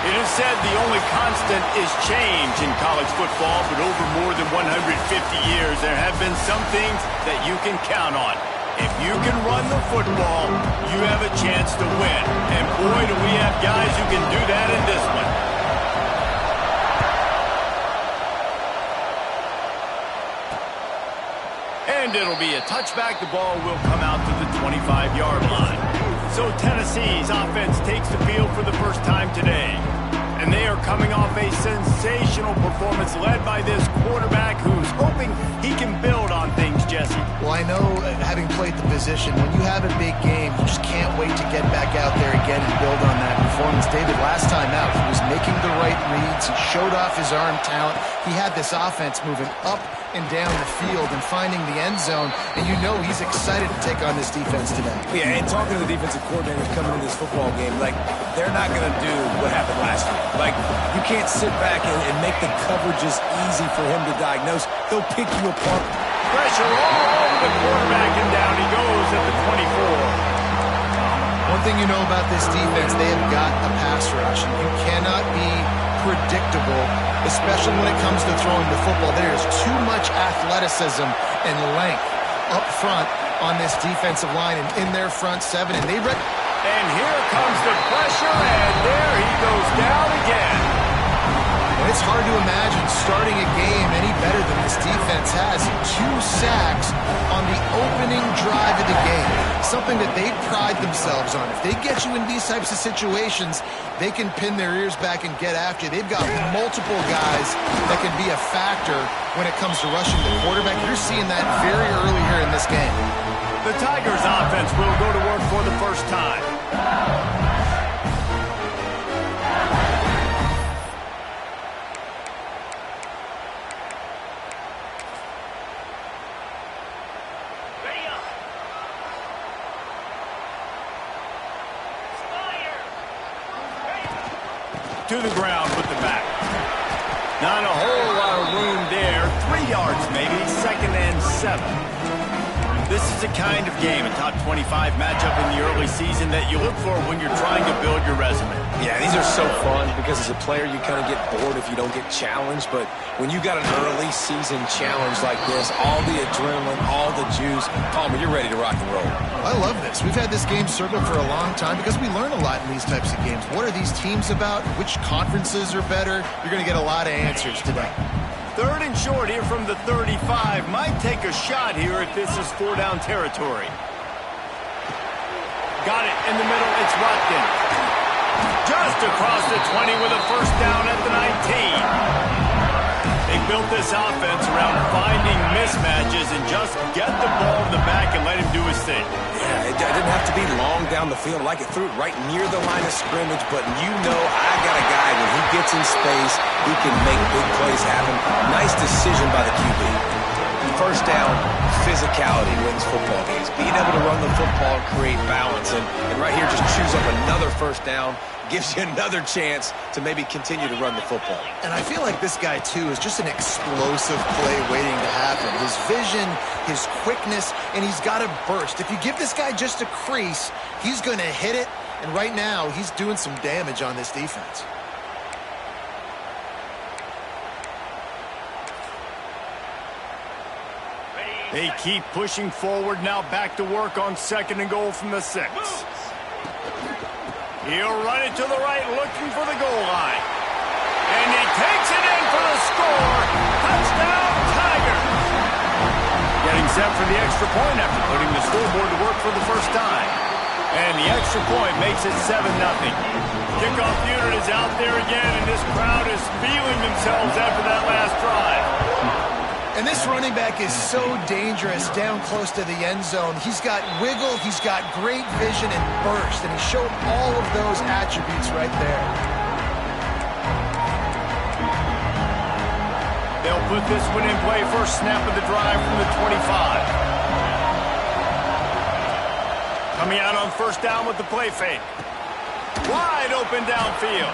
It is said the only constant is change in college football, but over more than 150 years, there have been some things that you can count on. If you can run the football, you have a chance to win. And boy, do we have guys who can do that in this one. And it'll be a touchback. The ball will come out to the 25-yard line. So Tennessee's offense takes the field for the first time today. And they are coming off a sensational performance led by this quarterback who's hoping he can build on things, Jesse. Well, I know, having played the position, when you have a big game, you just can't wait to get back out there again and build on that performance. David, last time out, he was making the right reads. He showed off his arm talent. He had this offense moving up and down the field and finding the end zone, and you know he's excited to take on this defense today. Yeah, and talking to the defensive coordinators coming into this football game, like, they're not going to do what happened last week. Like, you can't sit back and make the coverages easy for him to diagnose. He'll pick you apart. Pressure all over the quarterback, and down he goes at the 24. One thing you know about this defense, they have got a pass rush, and you cannot be predictable, especially when it comes to throwing the football. There is too much athleticism and length up front on this defensive line and in their front seven. And here comes the pressure, and there he goes down again. And it's hard to imagine starting a game any better than this defense has. 2 sacks on the opening drive of the game, something that they pride themselves on. If they get you in these types of situations, they can pin their ears back and get after you. They've got multiple guys that can be a factor when it comes to rushing the quarterback. You're seeing that very early here in this game. The Tigers offense will go to work for the first time. To the ground with the back. Not a whole lot of room there. 3 yards maybe. 2nd and 7. This is the kind of game, a top 25 matchup in the early season that you look for when you're trying to build your resume. Yeah, these are so fun because as a player you kind of get bored if you don't get challenged, but when you got an early season challenge like this, all the adrenaline, all the juice, Palmer, you're ready to rock and roll. I love this. We've had this game circled for a long time because we learn a lot in these types of games. What are these teams about? Which conferences are better? You're going to get a lot of answers today. 3rd and short here from the 35. Might take a shot here if this is 4-down territory. Got it in the middle. It's Rutkin. Just across the 20 with a first down at the 19. They built this offense around finding mismatches and just get the ball in the back and let him do his thing. Yeah, it didn't have to be long down the field. Like it threw it right near the line of scrimmage, but you know I got a guy when he gets in space, he can make big plays happen. Nice decision by the QB. First down, physicality wins football games. Being able to run the football and create balance. And right here, just choose up another first down. Gives you another chance to maybe continue to run the football. And I feel like this guy, too, is just an explosive play waiting to happen. His vision, his quickness, and he's got a burst. If you give this guy just a crease, he's going to hit it. And right now, he's doing some damage on this defense. They keep pushing forward now, back to work on 2nd and goal from the 6. He'll run it to the right, looking for the goal line. And he takes it in for the score. Touchdown, Tigers. Getting set for the extra point after putting the scoreboard to work for the first time. And the extra point makes it 7-0. Kickoff unit is out there again, and this crowd is feeling themselves after that last drive. And this running back is so dangerous down close to the end zone. He's got wiggle, he's got great vision and burst, and he showed all of those attributes right there. They'll put this one in play. First snap of the drive from the 25. Coming out on first down with the play fake. Wide open downfield.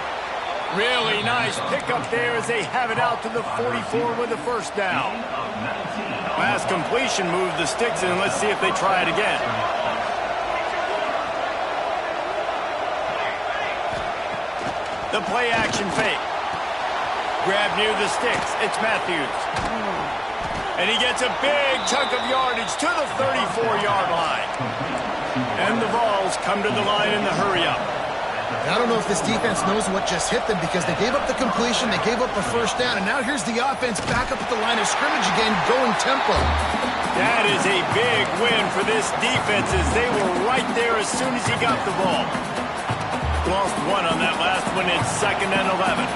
Really nice pickup there as they have it out to the 44 with the first down. Last completion moved the sticks in. Let's see if they try it again. The play action fake. Grab near the sticks. It's Matthews. And he gets a big chunk of yardage to the 34-yard line. And the Vols come to the line in the hurry-up. I don't know if this defense knows what just hit them because they gave up the completion, they gave up a first down, and now here's the offense back up at the line of scrimmage again, going tempo. That is a big win for this defense as they were right there as soon as he got the ball. Lost one on that last one. It's 2nd and 11.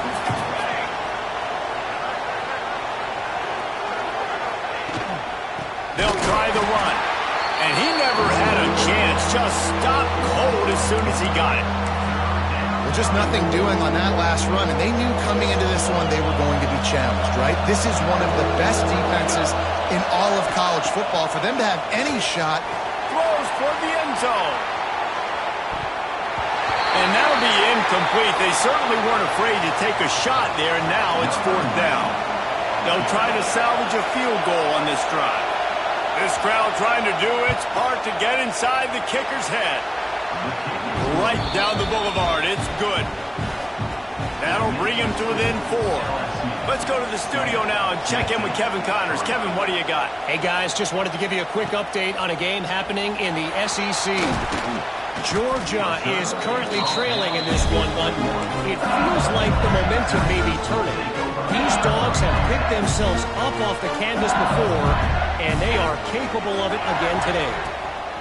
They'll try the run. And he never had a chance. Just stopped cold as soon as he got it. Well, just nothing doing on that last run, and they knew coming into this one they were going to be challenged, right? This is one of the best defenses in all of college football. For them to have any shot. Throws toward the end zone. And that'll be incomplete. They certainly weren't afraid to take a shot there, and now it's 4th down. They'll try to salvage a field goal on this drive. This crowd trying to do its part to get inside the kicker's head. Right down the boulevard. It's good. That'll bring him to within 4. Let's go to the studio now and check in with Kevin Connors. Kevin, what do you got? Hey, guys, just wanted to give you a quick update on a game happening in the SEC. Georgia is currently trailing in this one, but it feels like the momentum may be turning. These dogs have picked themselves up off the canvas before, and they are capable of it again today.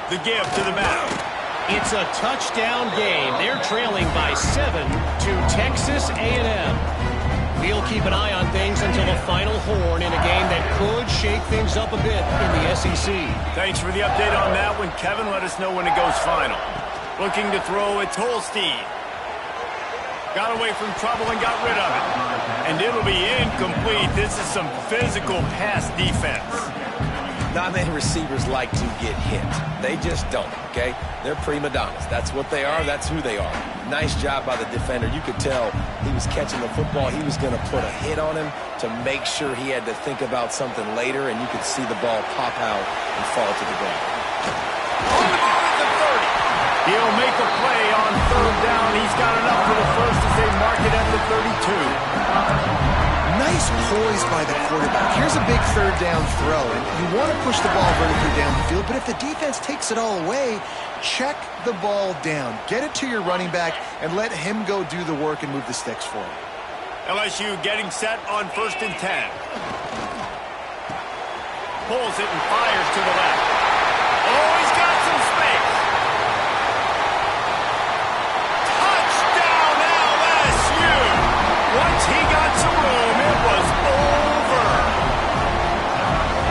The give to the back. It's a touchdown game. They're trailing by 7 to Texas A&M. We'll keep an eye on things until the final horn in a game that could shake things up a bit in the SEC. Thanks for the update on that one, Kevin. Let us know when it goes final. Looking to throw, it's Holstein. Got away from trouble and got rid of it. And it'll be incomplete. This is some physical pass defense. Not many receivers like to get hit. They just don't, okay? They're prima donnas. That's what they are. That's who they are. Nice job by the defender. You could tell he was catching the football. He was going to put a hit on him to make sure he had to think about something later, and you could see the ball pop out and fall to the ground. On the ball at the 30. He'll make a play on 3rd down. He's got enough for the first as they mark it at the 32. Nice poise by the quarterback. Here's a big 3rd down throw, and you want to push the ball vertically down the field, but if the defense takes it all away, check the ball down. Get it to your running back and let him go do the work and move the sticks for him. LSU getting set on 1st and 10. Pulls it and fires to the left. Oh, he's got some space. Touchdown LSU. Once he got some room, it was over.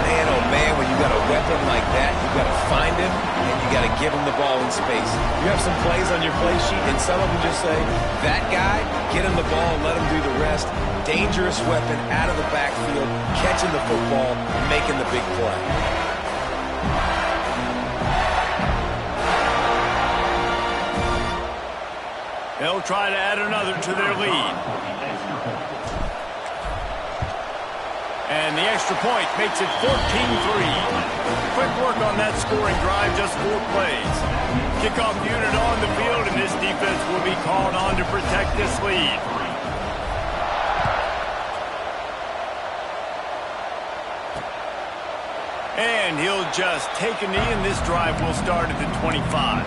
Man, oh man, when you got a weapon like that, you got to find him and you got to give him the ball in space. You have some plays on your play sheet, and some of them just say, that guy, get him the ball and let him do the rest. Dangerous weapon out of the backfield, catching the football, making the big play. They'll try to add another to their lead. And the extra point makes it 14-3. Quick work on that scoring drive, just 4 plays. Kickoff unit on the field, and this defense will be called on to protect this lead. And he'll just take a knee, and this drive will start at the 25.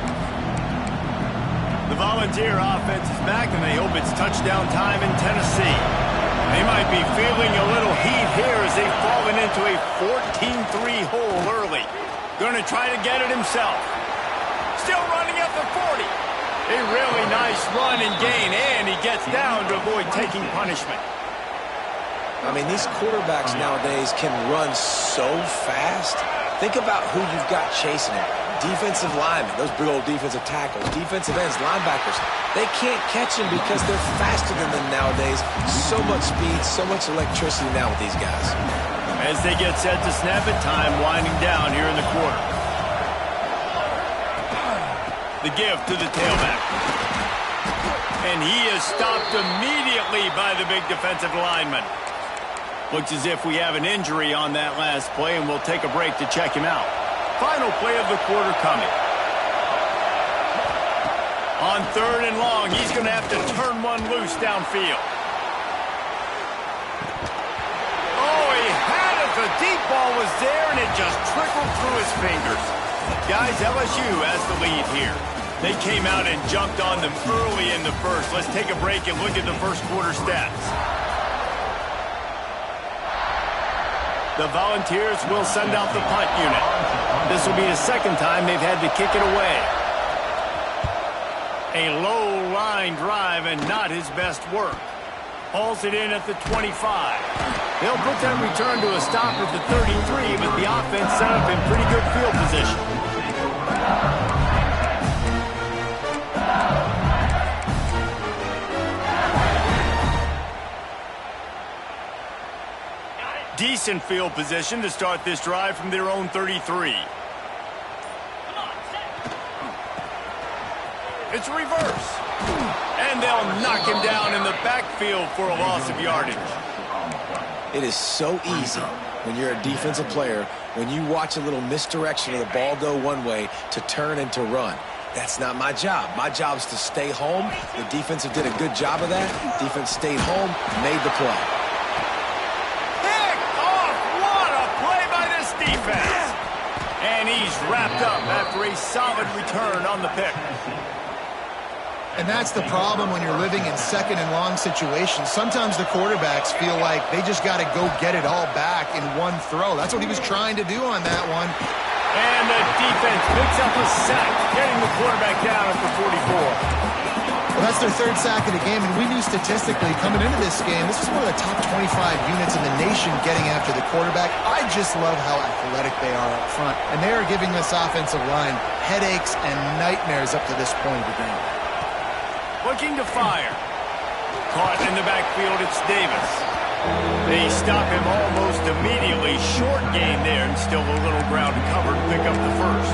The Volunteer offense is back, and they hope it's touchdown time in Tennessee. They might be feeling a little heat here as they've fallen into a 14-3 hole early. Going to try to get it himself. Still running at the 40. A really nice run and gain, and he gets down to avoid taking punishment. I mean, these quarterbacks nowadays can run so fast. Think about who you've got chasing him. Defensive linemen, those big old defensive tackles, defensive ends, linebackers. They can't catch him because they're faster than them nowadays. So much speed, so much electricity now with these guys. As they get set to snap it, time winding down here in the quarter. The give to the tailback. And he is stopped immediately by the big defensive lineman. Looks as if we have an injury on that last play, and we'll take a break to check him out. Final play of the quarter coming. On 3rd and long, he's going to have to turn one loose downfield. Oh, he had it. The deep ball was there, and it just trickled through his fingers. Guys, LSU has the lead here. They came out and jumped on them early in the first. Let's take a break and look at the first quarter stats. The Volunteers will send out the punt unit. This will be the second time they've had to kick it away. A low line drive and not his best work. Hauls it in at the 25. They'll put that return to a stop at the 33, but the offense set up in pretty good field position. Decent field position to start this drive from their own 33. It's reverse. And they'll knock him down in the backfield for a loss of yardage. It is so easy when you're a defensive player, when you watch a little misdirection of the ball go one way, to turn and to run. That's not my job. My job is to stay home. The defensive did a good job of that. Defense stayed home, made the play. Picked off! What a play by this defense! And he's wrapped up after a solid return on the pick. And that's the problem when you're living in second and long situations. Sometimes the quarterbacks feel like they just got to go get it all back in one throw. That's what he was trying to do on that one. And the defense picks up a sack, getting the quarterback down at the 44. Well, that's their 3rd sack of the game, and we knew statistically coming into this game, this was one of the top 25 units in the nation getting after the quarterback. I just love how athletic they are up front, and they are giving this offensive line headaches and nightmares up to this point of the game. Looking to fire. Caught in the backfield, it's Davis. They stop him almost immediately. Short gain there, and still a little ground to cover to pick up the first.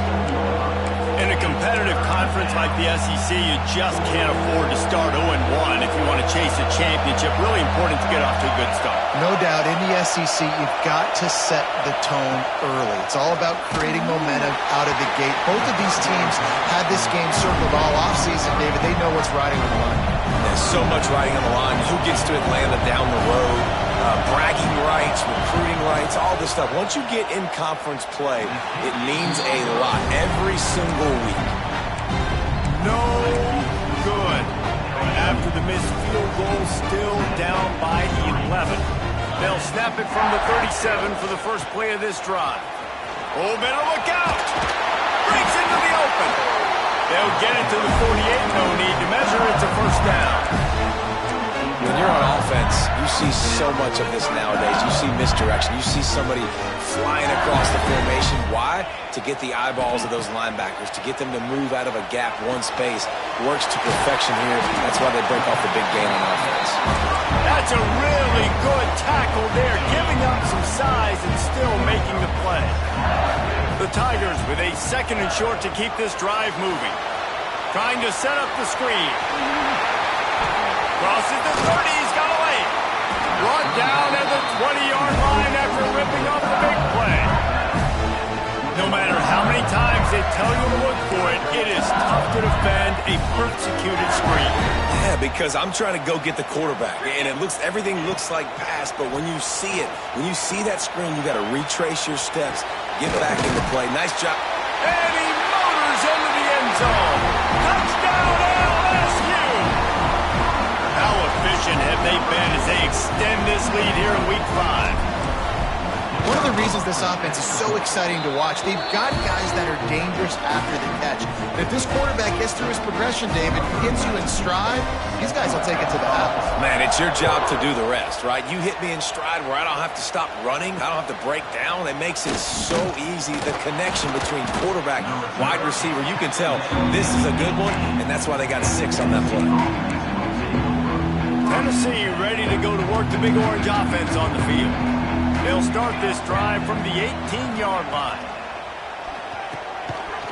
In a competitive conference like the SEC, you just can't afford to start 0-1 if you want to chase a championship. Really important to get off to a good start. No doubt, in the SEC, you've got to set the tone early. It's all about creating momentum out of the gate. Both of these teams had this game circled all offseason, David. They know what's riding on the line. There's so much riding on the line. Who gets to Atlanta down the road? Bragging rights, recruiting rights, all this stuff. Once you get in conference play, it means a lot every single week. No good. After the missed field goal, still down by 11. They'll snap it from the 37 for the first play of this drive. Oh, better look out. Breaks into the open. They'll get it to the 48. No need to measure. It's a first down. When you're on offense, you see so much of this nowadays. You see misdirection. You see somebody flying across the formation. Why? To get the eyeballs of those linebackers, to get them to move out of a gap, one space. Works to perfection here. That's why they break off the big game on offense. That's a really good tackle there, giving up some size and still making the play. The Tigers with a 2nd and short to keep this drive moving. Trying to set up the screen. Crosses the 30, he's got away. Brought down at the 20-yard line after ripping off the big play. No matter how many times they tell you to look for it, it is tough to defend a persecuted screen. Yeah, because I'm trying to go get the quarterback, and everything looks like pass, but when you see it, when you see that screen, you got to retrace your steps, get back into play. Nice job. And he motors into the end zone. Touchdown, LSU! How efficient have they been as they extend this lead here in Week 5? One of the reasons this offense is so exciting to watch, they've got guys that are dangerous after the catch. If this quarterback gets through his progression, David, hits you in stride, these guys will take it to the house. Man, it's your job to do the rest, right? You hit me in stride where I don't have to stop running. I don't have to break down. It makes it so easy. The connection between quarterback, wide receiver, you can tell this is a good one, and that's why they got 6 on that play. Tennessee ready to go to work the Big Orange offense on the field. They'll start this drive from the 18-yard line.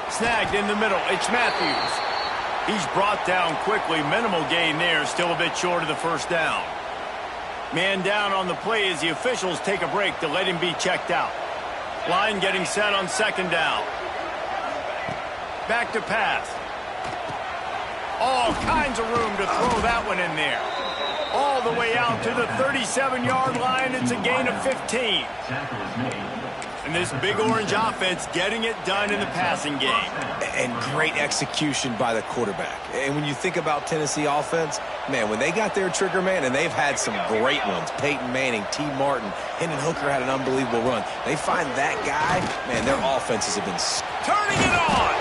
Snagged in the middle. It's Matthews. He's brought down quickly. Minimal gain there. Still a bit short of the first down. Man down on the play as the officials take a break to let him be checked out. Line getting set on 2nd down. Back to pass. All kinds of room to throw that one in there. All the way out to the 37-yard line. It's a gain of 15. And this big orange offense getting it done in the passing game. And great execution by the quarterback. And when you think about Tennessee offense, man, when they got their trigger man, and they've had some great ones, Peyton Manning, T. Martin, Hendon Hooker had an unbelievable run. They find that guy, man, their offenses have been... Turning it on!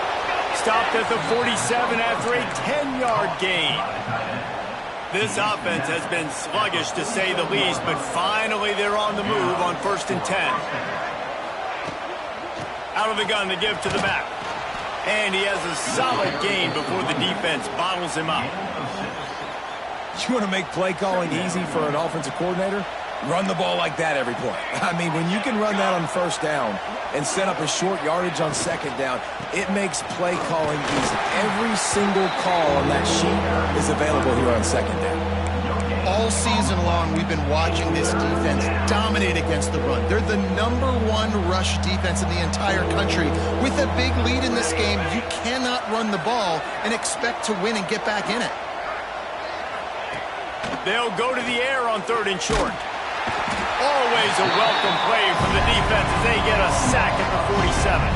Stopped at the 47 after a 10-yard gain. This offense has been sluggish to say the least, but finally they're on the move on 1st and 10. Out of the gun to give to the back. And he has a solid gain before the defense bottles him up. You want to make play calling easy for an offensive coordinator? Run the ball like that every play. I mean, when you can run that on 1st down and set up a short yardage on 2nd down, it makes play calling easy. Every single call on that sheet is available here on 2nd down. All season long, we've been watching this defense dominate against the run. They're the #1 rush defense in the entire country. With a big lead in this game, you cannot run the ball and expect to win and get back in it. They'll go to the air on 3rd and short. Always a welcome play from the defense as they get a sack at the 47.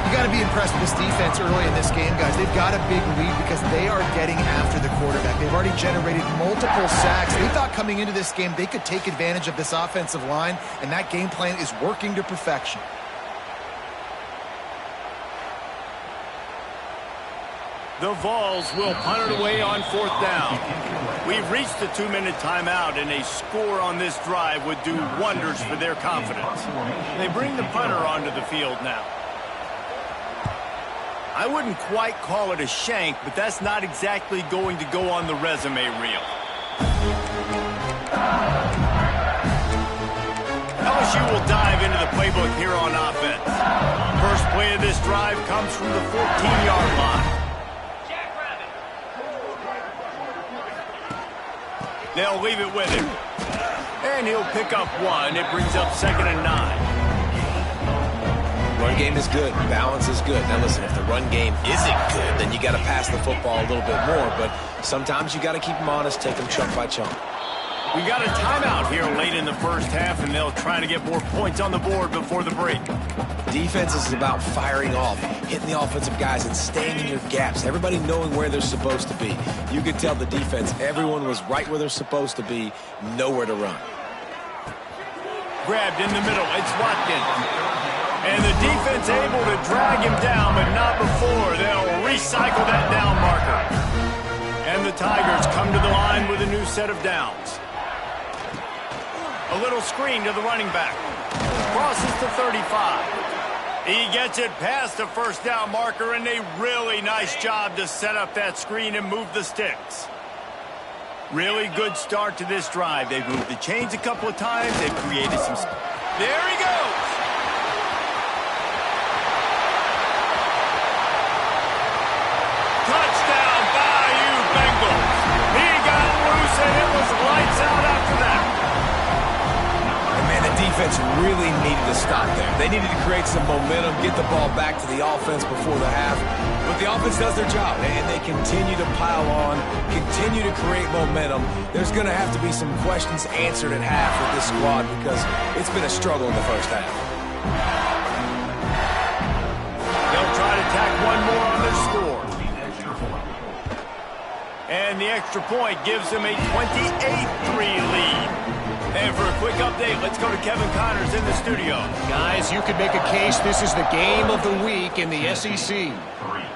You got to be impressed with this defense early in this game, guys. They've got a big lead because they are getting after the quarterback. They've already generated multiple sacks. They thought coming into this game they could take advantage of this offensive line, and that game plan is working to perfection. The Vols will punt it away on 4th down. We've reached the 2-minute timeout, and a score on this drive would do wonders for their confidence. They bring the punter onto the field now. I wouldn't quite call it a shank, but that's not exactly going to go on the resume reel. LSU will dive into the playbook here on offense. First play of this drive comes from the 14-yard line. They'll leave it with him. And he'll pick up 1. It brings up 2nd and 9. Run game is good. Balance is good. Now listen, if the run game isn't good, then you got to pass the football a little bit more. But sometimes you got to keep them honest, take them chunk by chunk. We got a timeout here late in the first half, and they'll try to get more points on the board before the break. Defense is about firing off, hitting the offensive guys, and staying in your gaps. Everybody knowing where they're supposed to be. You could tell the defense, everyone was right where they're supposed to be, nowhere to run. Grabbed in the middle. It's Watkins. And the defense able to drag him down, but not before. They'll recycle that down marker. And the Tigers come to the line with a new set of downs. A little screen to the running back. Crosses to 35. He gets it past the 1st down marker, and a really nice job to set up that screen and move the sticks. Really good start to this drive. They've moved the chains a couple of times. They've created some... There he goes! Touchdown, Bayou Bengals. He got loose, and it was lights out after that. And man, the defense really needed to stop there. They needed to create some momentum, get the ball back to the offense before the half. But the offense does their job, and they continue to pile on, continue to create momentum. There's going to have to be some questions answered at half with this squad because it's been a struggle in the first half. They'll try to tack one more on their score. And the extra point gives them a 28-3 lead. And for a quick update, let's go to Kevin Connors in the studio. Guys, you could make a case this is the game of the week in the SEC.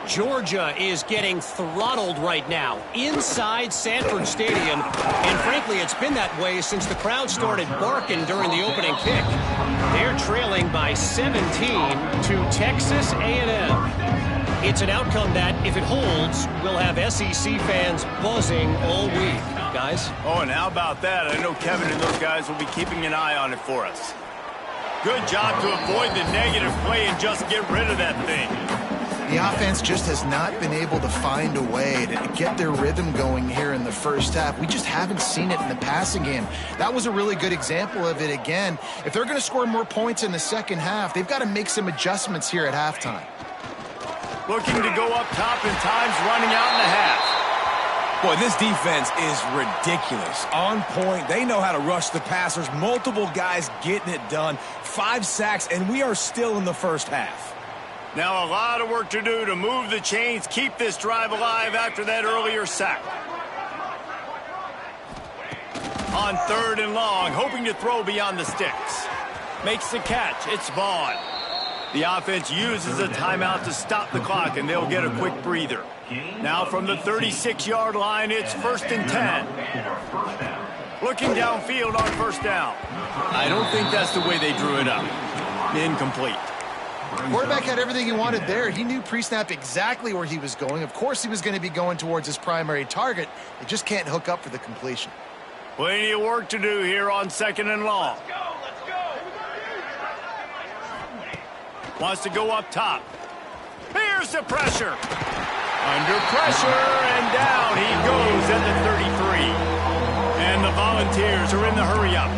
Georgia is getting throttled right now inside Sanford Stadium. And frankly, it's been that way since the crowd started barking during the opening kick. They're trailing by 17 to Texas A&M. It's an outcome that, if it holds, will have SEC fans buzzing all week. Guys? Oh, and how about that? I know Kevin and those guys will be keeping an eye on it for us. Good job to avoid the negative play and just get rid of that thing. The offense just has not been able to find a way to get their rhythm going here in the first half. We just haven't seen it in the passing game. That was a really good example of it again. If they're going to score more points in the second half, they've got to make some adjustments here at halftime. Looking to go up top, and time's running out in the half. Boy, this defense is ridiculous. On point. They know how to rush the passers. Multiple guys getting it done. 5 sacks, and we are still in the first half. Now a lot of work to do to move the chains, keep this drive alive after that earlier sack. On 3rd and long, hoping to throw beyond the sticks. Makes the catch. It's Vaughn. The offense uses a timeout to stop the clock, and they'll get a quick breather. Now from the 36-yard line, it's 1st and 10. Looking downfield on 1st down. I don't think that's the way they drew it up. Incomplete. Quarterback had everything he wanted there. He knew pre-snap exactly where he was going. Of course he was going to be going towards his primary target. They just can't hook up for the completion. Plenty of work to do here on 2nd and long. Wants to go up top. Here's the pressure. Under pressure, and down he goes at the 33. And the Volunteers are in the hurry-up.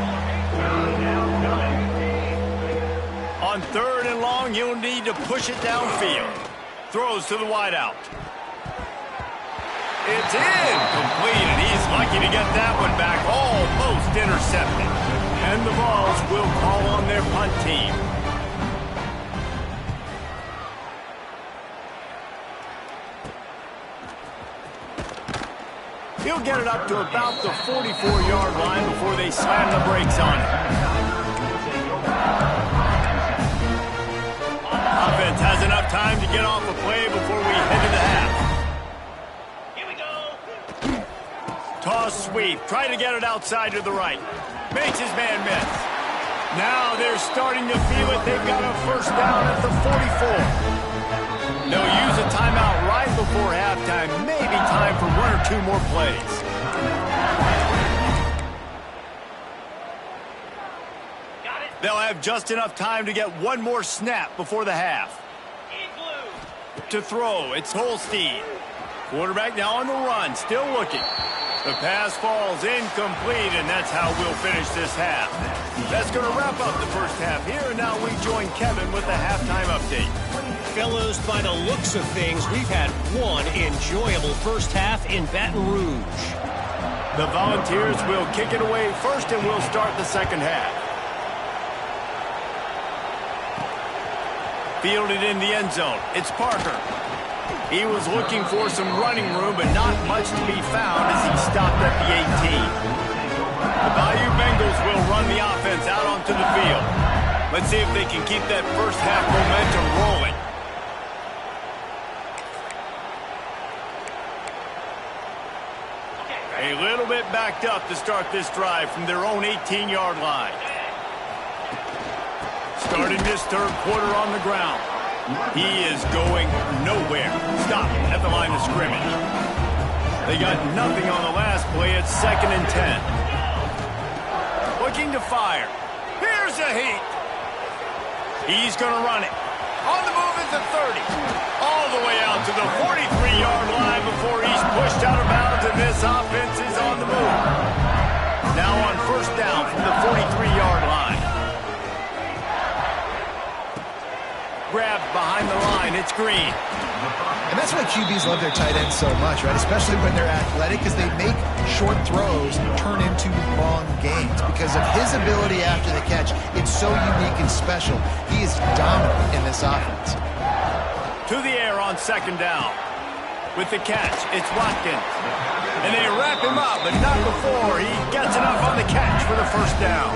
On 3rd and long, you'll need to push it downfield. Throws to the wideout. It's incomplete, and he's lucky to get that one back. Almost intercepted. And the Vols will call on their punt team. He'll get it up to about the 44-yard line before they slam the brakes on it. Offense has enough time to get off the play before we head to the half. Here we go. Toss sweep. Try to get it outside to the right. Makes his man miss. Now they're starting to feel it. They've got a 1st down at the 44. They'll use a timeout right before halftime. Maybe time for 1 or 2 more plays. They'll have just enough time to get 1 more snap before the half. To throw, it's Holstein. Quarterback now on the run, still looking. The pass falls incomplete, and that's how we'll finish this half. That's going to wrap up the first half here, and now we join Kevin with the halftime update. Fellows, by the looks of things, we've had one enjoyable first half in Baton Rouge. The Volunteers will kick it away first, and we'll start the second half. Fielded in the end zone. It's Parker. He was looking for some running room, but not much to be found as he stopped at the 18. The Bayou Bengals will run the offense out onto the field. Let's see if they can keep that first half momentum rolling. A little bit backed up to start this drive from their own 18-yard line. Starting this 3rd quarter on the ground. He is going nowhere. Stop at the line of scrimmage. They got nothing on the last play. It's 2nd and 10. Looking to fire. Here's a heat. He's going to run it. On the move at the 30. All the way out to the 43-yard line before he's pushed out of bounds, and this offense is on the move. Now on 1st down from the 43-yard line. Grabbed behind the line. It's Green. And that's why QBs love their tight ends so much, right? Especially when they're athletic, because they make short throws turn into long gains. Because of his ability after the catch, it's so unique and special. He is dominant in this offense. To the air on 2nd down. With the catch, it's Watkins. And they wrap him up, but not before he gets enough on the catch for the 1st down.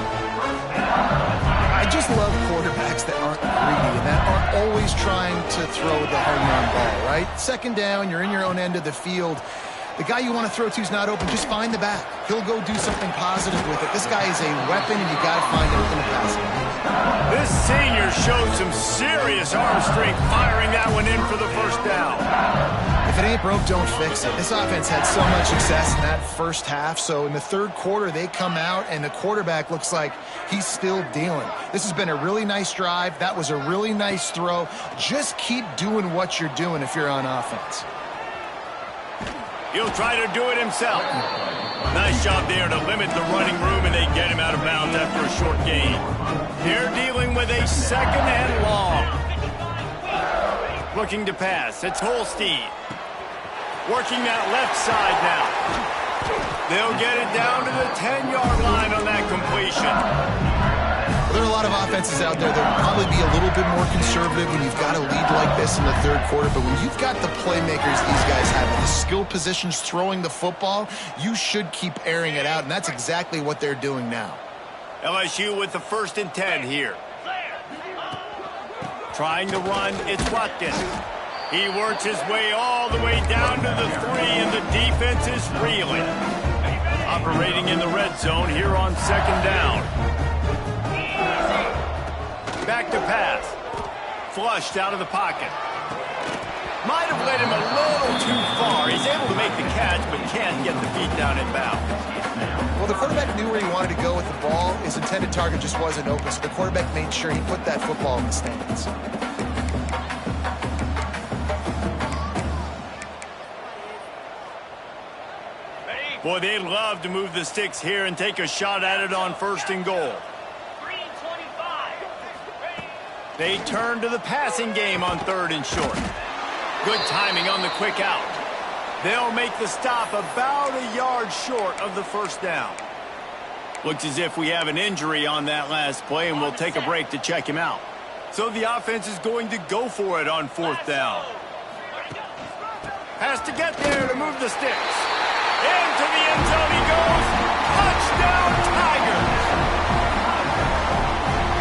I just love quarterbacks that aren't greedy and that aren't always trying to throw the home run ball, right? 2nd down, you're in your own end of the field. The guy you want to throw to is not open. Just find the back. He'll go do something positive with it. This guy is a weapon, and you got to find him in the passing. This senior showed some serious arm strength firing that one in for the 1st down. If it ain't broke, don't fix it. This offense had so much success in that first half, so in the 3rd quarter, they come out, and the quarterback looks like he's still dealing. This has been a really nice drive. That was a really nice throw. Just keep doing what you're doing if you're on offense. He'll try to do it himself. Nice job there to limit the running room, and they get him out of bounds after a short gain. They're dealing with a 2nd and long. Looking to pass. It's Holstein. Working that left side now. They'll get it down to the 10-yard line on that completion. There are a lot of offenses out there that will probably be a little bit more conservative when you've got a lead like this in the third quarter. But when you've got the playmakers these guys have in the skill positions throwing the football, you should keep airing it out. And that's exactly what they're doing now. LSU with the 1st and 10 here. Trying to run, it's Watkins. He works his way all the way down to the 3, and the defense is reeling. Operating in the red zone here on 2nd down. Back to pass. Flushed out of the pocket. Might have led him a little too far. He's able to make the catch, but can't get the feet down in bounds. Well, the quarterback knew where he wanted to go with the ball. His intended target just wasn't open, so the quarterback made sure he put that football in the stands. Boy, they'd love to move the sticks here and take a shot at it on 1st and goal. They turn to the passing game on 3rd and short. Good timing on the quick out. They'll make the stop about a yard short of the 1st down. Looks as if we have an injury on that last play, and we'll take a break to check him out. So the offense is going to go for it on 4th down. Has to get there to move the sticks. Into the end zone he goes. Touchdown, Tigers!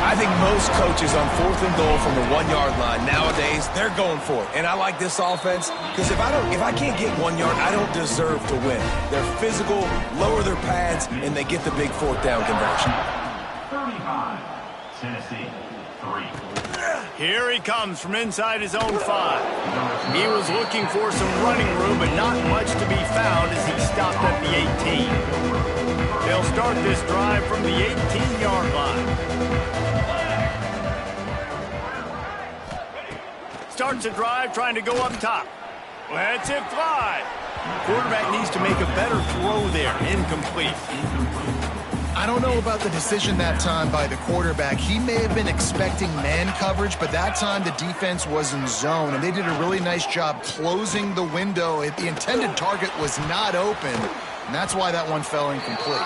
I think most coaches on 4th and goal from the 1-yard line nowadays, they're going for it. And I like this offense because if I can't get 1 yard, I don't deserve to win. They're physical, lower their pads, and they get the big 4th down conversion. 35, Tennessee, 3. Here he comes from inside his own 5. He was looking for some running room, but not much to be found as he stopped at the 18. They'll start this drive from the 18-yard line. Starts a drive trying to go up top. Lets it fly. Quarterback needs to make a better throw there. Incomplete. I don't know about the decision that time by the quarterback. He may have been expecting man coverage, but that time the defense was in zone, and they did a really nice job closing the window. The intended target was not open, and that's why that one fell incomplete.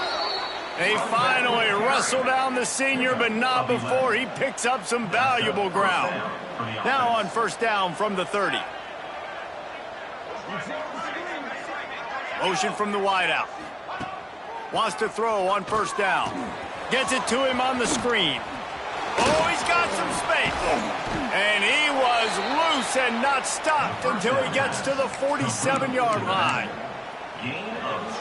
They finally wrestle down the senior, but not before he picks up some valuable ground. Now on 1st down from the 30. Motion from the wideout. Wants to throw on 1st down. Gets it to him on the screen. Oh, he's got some space. And he was loose and not stopped until he gets to the 47-yard line.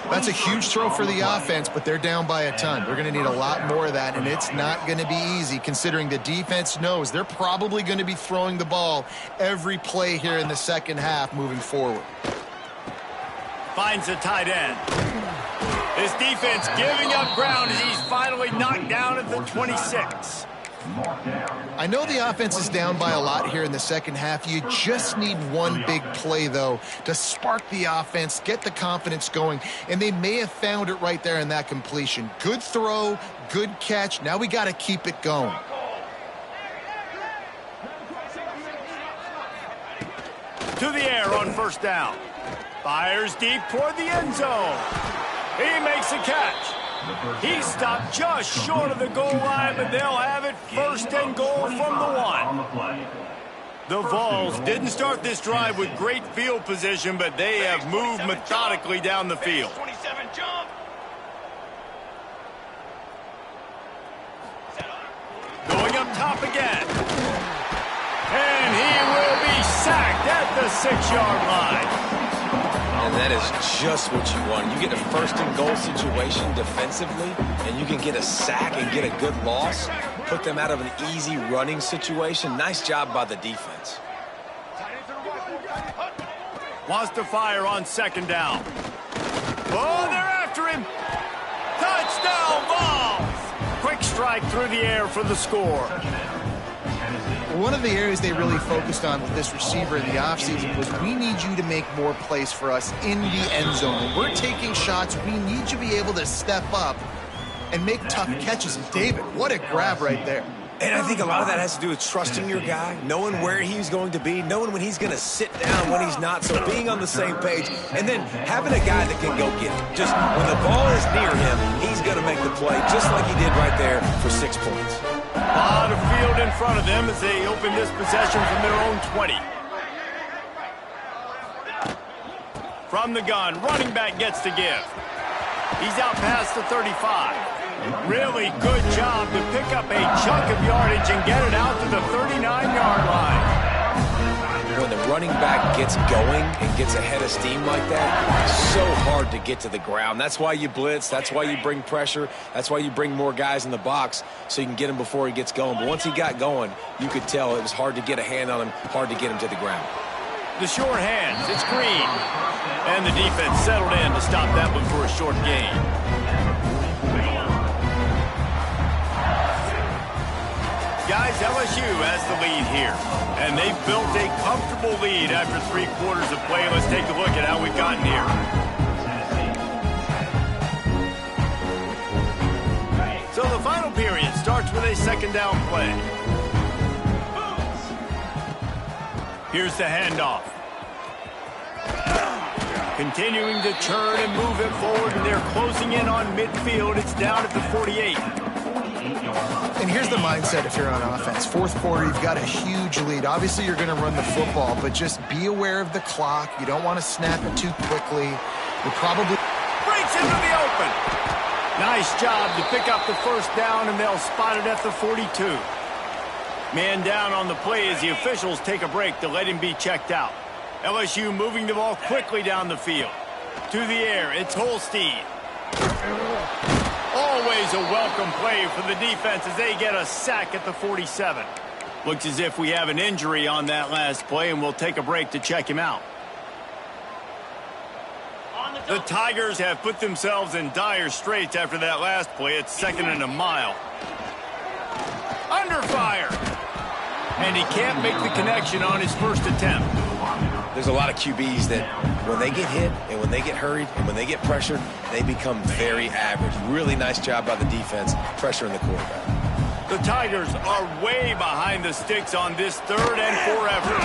That's a huge throw for the offense, but they're down by a ton. They're going to need a lot more of that, and it's not going to be easy considering the defense knows they're probably going to be throwing the ball every play here in the 2nd half moving forward. Finds the tight end. His defense giving up ground as he's finally knocked down at the 26. I know the offense is down by a lot here in the 2nd half. You just need one big play, though, to spark the offense, get the confidence going, and they may have found it right there in that completion. Good throw, good catch. Now we got to keep it going. To the air on 1st down. Fires deep toward the end zone. He makes a catch. He stopped just short of the goal line, but they'll have it 1st and goal from the 1. The Vols didn't start this drive with great field position, but they have moved methodically down the field. Going up top again. And he will be sacked at the 6-yard line. And that is just what you want. You get a 1st and goal situation defensively, and you can get a sack and get a good loss, put them out of an easy running situation. Nice job by the defense. Wants to fire on 2nd down. Oh, they're after him. Touchdown, Vols! Quick strike through the air for the score. One of the areas they really focused on with this receiver in the offseason was we need you to make more plays for us in the end zone. When we're taking shots, we need you to be able to step up and make tough catches. And David, what a grab right there. And I think a lot of that has to do with trusting your guy, knowing where he's going to be, knowing when he's going to sit down, when he's not, so being on the same page, and then having a guy that can go get it. Just when the ball is near him, he's going to make the play just like he did right there for 6 points. A lot of field in front of them as they open this possession from their own 20. From the gun, running back gets to give. He's out past the 35. Really good job to pick up a chunk of yardage and get it out to the 39-yard line. When the running back gets going and gets ahead of steam like that, it's so hard to get to the ground. That's why you blitz. That's why you bring pressure. That's why you bring more guys in the box so you can get him before he gets going. But once he got going, you could tell it was hard to get a hand on him, hard to get him to the ground. The short hands, it's Green. And the defense settled in to stop that one for a short gain. Guys, LSU has the lead here. And they've built a comfortable lead after 3 quarters of play. Let's take a look at how we've gotten here. So the final period starts with a second down play. Here's the handoff. Continuing to turn and move it forward, and they're closing in on midfield. It's down at the 48. And here's the mindset if you're on offense. Fourth quarter, you've got a huge lead. Obviously, you're going to run the football, but just be aware of the clock. You don't want to snap it too quickly. You're probably... Breaks into the open. Nice job to pick up the first down, and they'll spot it at the 42. Man down on the play as the officials take a break to let him be checked out. LSU moving the ball quickly down the field. To the air, it's Holstein. Always a welcome play for the defense as they get a sack at the 47. Looks as if we have an injury on that last play, and we'll take a break to check him out. The Tigers have put themselves in dire straits after that last play. It's 2nd and a mile. Under fire. And he can't make the connection on his first attempt. There's a lot of QBs that when they get hit and when they get hurried and when they get pressured, they become very average. Really nice job by the defense pressuring the quarterback. The Tigers are way behind the sticks on this 3rd and forever.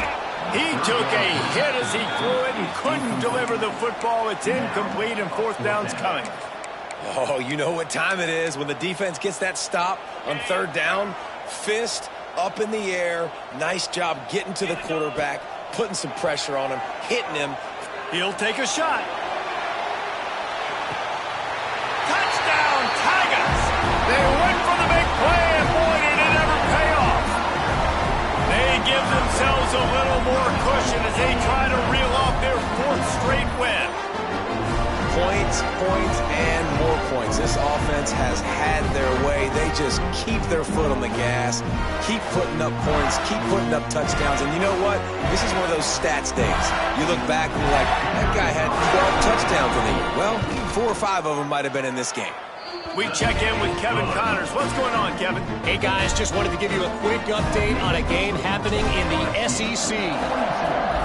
He took a hit as he threw it and couldn't deliver the football. It's incomplete and 4th down's coming. Oh, you know what time it is when the defense gets that stop on 3rd down. Fist up in the air. Nice job getting to the quarterback, putting some pressure on him, hitting him. He'll take a shot. Touchdown, Tigers! They went for the big play, and boy, did it ever pay off. They give themselves a little more cushion as they try to reel off their 4th straight win. Points, points, and more points. This offense has had their way. They just keep their foot on the gas, keep putting up points, keep putting up touchdowns. And you know what? This is one of those stats days. You look back and you're like, that guy had 12 touchdowns in the year. Well, 4 or 5 of them might have been in this game. We check in with Kevin Connors. What's going on, Kevin? Hey, guys, just wanted to give you a quick update on a game happening in the SEC.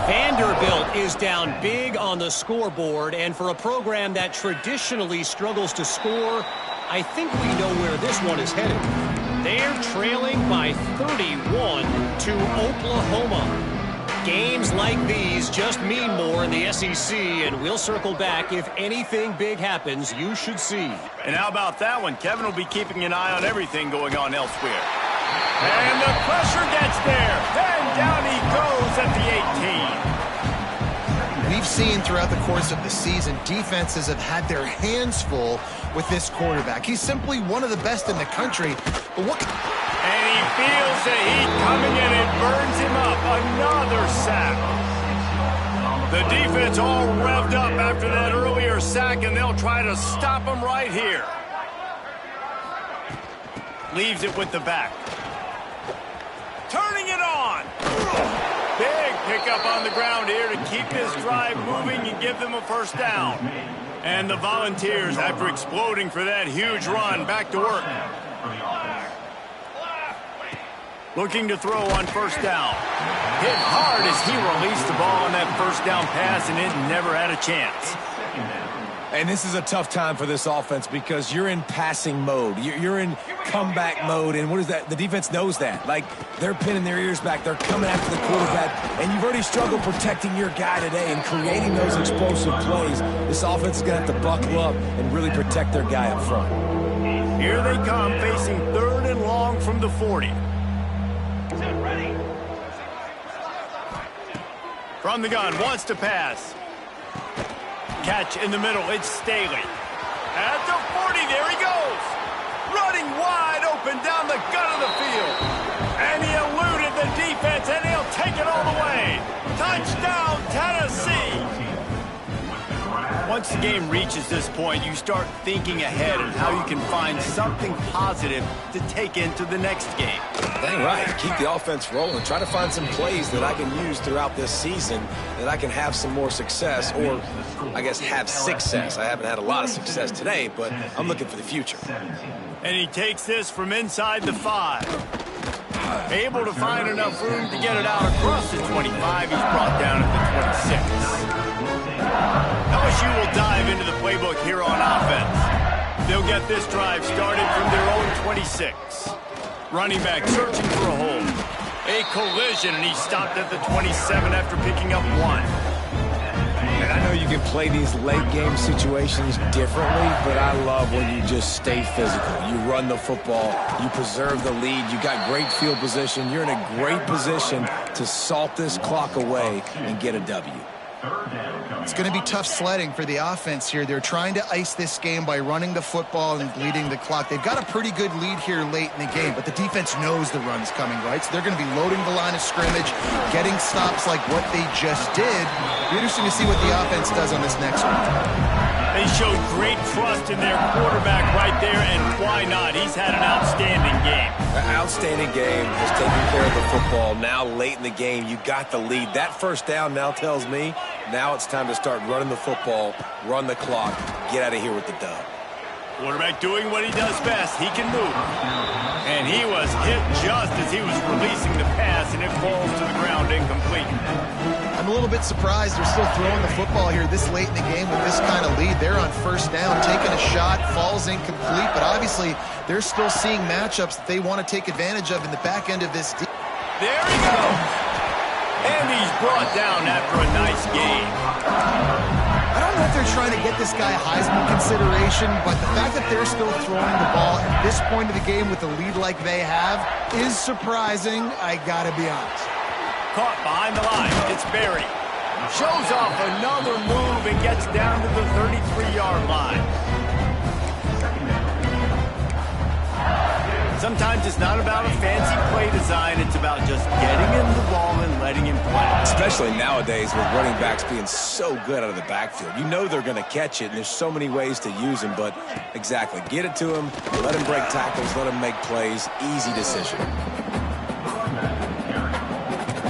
Vanderbilt is down big on the scoreboard, and for a program that traditionally struggles to score, I think we know where this one is headed. They're trailing by 31 to Oklahoma. Games like these just mean more in the SEC, and we'll circle back if anything big happens you should see. And how about that one? Kevin will be keeping an eye on everything going on elsewhere. And the pressure gets there. And down he goes at the 18. We've seen throughout the course of the season, defenses have had their hands full with this quarterback. He's simply one of the best in the country. But what... And he feels the heat coming in. It burns him up. Another sack. The defense all revved up after that earlier sack, and they'll try to stop him right here. Leaves it with the back. Turning it on. Big pickup on the ground here to keep this drive moving and give them a first down. And the Volunteers, after exploding for that huge run, back to work. Looking to throw on first down. Hit hard as he released the ball on that first down pass, and it never had a chance. And this is a tough time for this offense because you're in passing mode. You're in comeback mode, and what is that? The defense knows that. Like, they're pinning their ears back. They're coming after the quarterback, and you've already struggled protecting your guy today and creating those explosive plays. This offense is going to have to buckle up and really protect their guy up front. Here they come, facing 3rd and long from the 40. From the gun, wants to pass. Catch in the middle, it's Staley. At the 40, there he goes. Running wide open down the gut of the field. And he eluded the defense, and he'll take it all the way. Touchdown, Tennessee. Once the game reaches this point, you start thinking ahead and how you can find something positive to take into the next game. Dang right. Keep the offense rolling. Try to find some plays that I can use throughout this season that I can have some more success, or I guess have success. I haven't had a lot of success today, but I'm looking for the future. And he takes this from inside the 5. Able to find enough room to get it out across the 25. He's brought down at the 26. LSU will dive into the playbook here on offense. They'll get this drive started from their own 26. Running back searching for a hole. A collision, and he stopped at the 27 after picking up 1. And I know you can play these late game situations differently, but I love when you just stay physical. You run the football, you preserve the lead, you got great field position. You're in a great position to salt this clock away and get a W. It's going to be tough sledding for the offense here. They're trying to ice this game by running the football and bleeding the clock. They've got a pretty good lead here late in the game, but the defense knows the run's coming, right? So they're going to be loading the line of scrimmage, getting stops like what they just did. Be interesting to see what the offense does on this next one. They showed great trust in their quarterback right there, and why not? He's had an outstanding game. An outstanding game, has taken care of the football. Now late in the game, you got the lead. That first down now tells me now it's time to start running the football, run the clock, get out of here with the dub. Quarterback doing what he does best. He can move. And he was hit just as he was releasing the pass, and it falls to the ground incomplete. I'm a little bit surprised they're still throwing the football here this late in the game with this kind of lead. They're on first down, taking a shot, falls incomplete, but obviously they're still seeing matchups that they want to take advantage of in the back end of this. There he goes. And he's brought down after a nice game. I don't know if they're trying to get this guy Heisman consideration, but the fact that they're still throwing the ball at this point of the game with a lead like they have is surprising, I gotta be honest. Caught behind the line. It's Barry. Shows off another move and gets down to the 33-yard line. Sometimes it's not about a fancy play design. It's about just getting him the ball and letting him play. Especially nowadays with running backs being so good out of the backfield. You know they're going to catch it, and there's so many ways to use them, but exactly. Get it to him, let him break tackles, let him make plays. Easy decision.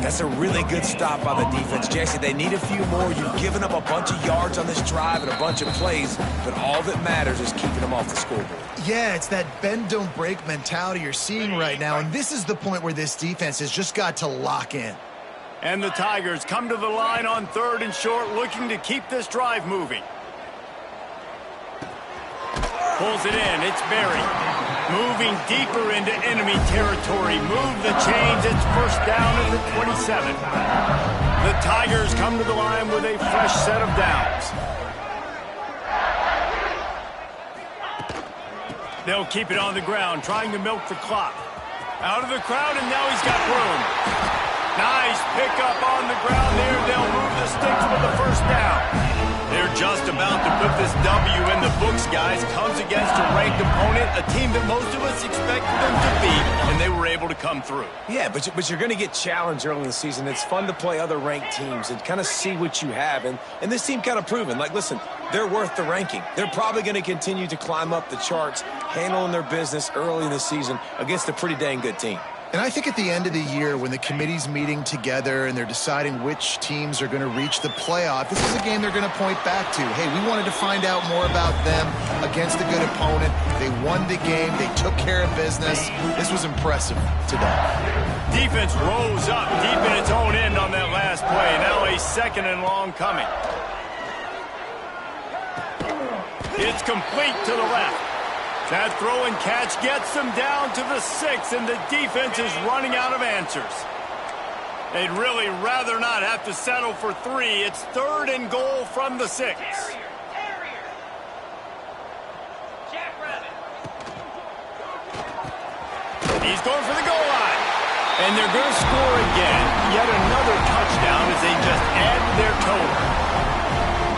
That's a really good stop by the defense. Jesse, they need a few more. You've given up a bunch of yards on this drive and a bunch of plays, but all that matters is keeping them off the scoreboard. Yeah, it's that bend, don't break mentality you're seeing right now, and this is the point where this defense has just got to lock in. And the Tigers come to the line on 3rd and short, looking to keep this drive moving. Pulls it in. It's Barry. Moving deeper into enemy territory. Move the chains. It's first down at the 27. The Tigers come to the line with a fresh set of downs. They'll keep it on the ground, trying to milk the clock. Out of the crowd, and now he's got room. Nice pickup on the ground there. They'll move the sticks for the first down. They're just about to put this W in the books, guys. Comes against a ranked opponent, a team that most of us expected them to beat, and they were able to come through. Yeah, but you're going to get challenged early in the season. It's fun to play other ranked teams and kind of see what you have. And this team kind of proven, like, listen, they're worth the ranking. They're probably going to continue to climb up the charts, handling their business early in the season against a pretty dang good team. And I think at the end of the year, when the committee's meeting together and they're deciding which teams are going to reach the playoff, this is a game they're going to point back to. Hey, we wanted to find out more about them against a good opponent. They won the game. They took care of business. This was impressive today. Defense rose up deep in its own end on that last play. Now a 2nd and long coming. It's complete to the left. That throw and catch gets them down to the 6, and the defense is running out of answers. They'd really rather not have to settle for 3. It's 3rd and goal from the 6. He's going for the goal line. And they're going to score again. Yet another touchdown as they just add to their total.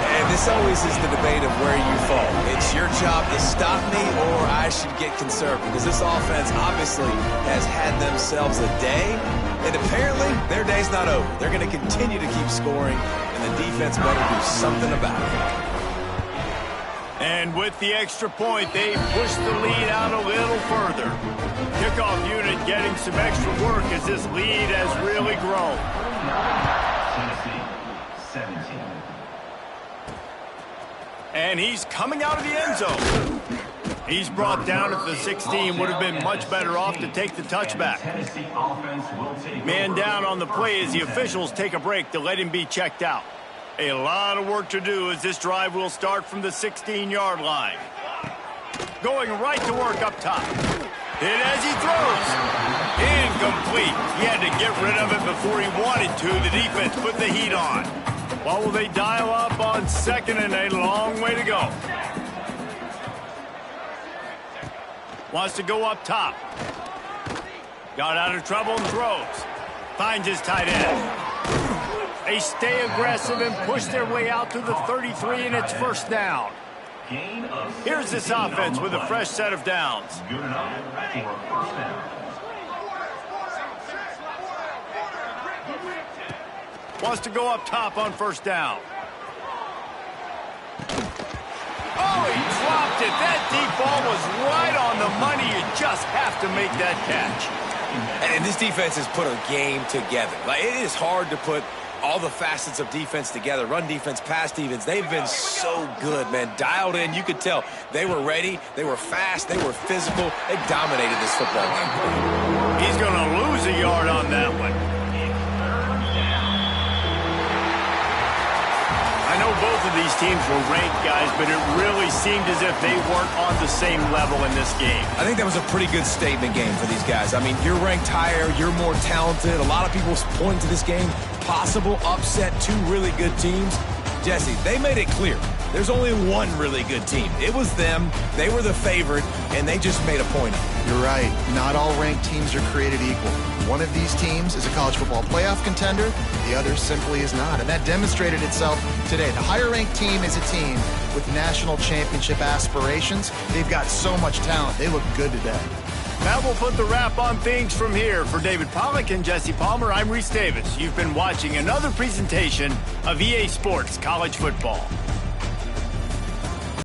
And this always is the debate of where you fall. It's your job to stop me, or I should get conservative. Because this offense obviously has had themselves a day. And apparently, their day's not over. They're going to continue to keep scoring, and the defense better do something about it. And with the extra point, they push the lead out a little further. Kickoff unit getting some extra work as this lead has really grown. Tennessee, 17. And he's coming out of the end zone. He's brought down at the 16. Would have been much better off to take the touchback. Man down on the play as the officials take a break to let him be checked out. A lot of work to do as this drive will start from the 16-yard line. Going right to work up top. Hit as he throws. Incomplete. He had to get rid of it before he wanted to. The defense put the heat on. What will they dial up on 2nd and a long way to go? Wants to go up top. Got out of trouble and throws. Finds his tight end. They stay aggressive and push their way out to the 33, and it's 1st down. Here's this offense with a fresh set of downs. Good enough for a 1st down. Wants to go up top on 1st down. Oh, he dropped it. That deep ball was right on the money. You just have to make that catch. And this defense has put a game together. Like, it is hard to put all the facets of defense together. Run defense, pass defense. They've been so good, man. Dialed in. You could tell they were ready. They were fast. They were physical. They dominated this football game. He's going to lose a yard on that one. I know both of these teams were ranked, guys, but it really seemed as if they weren't on the same level in this game. I think that was a pretty good statement game for these guys. I mean, you're ranked higher, you're more talented. A lot of people point to this game, possible upset, 2 really good teams. Jesse, they made it clear. There's only one really good team. It was them. They were the favorite, and they just made a point of it. You're right. Not all ranked teams are created equal. One of these teams is a college football playoff contender. The other simply is not. And that demonstrated itself today. The higher-ranked team is a team with national championship aspirations. They've got so much talent. They look good today. That will put the wrap on things from here. For David Pollack and Jesse Palmer, I'm Reese Davis. You've been watching another presentation of EA Sports College Football.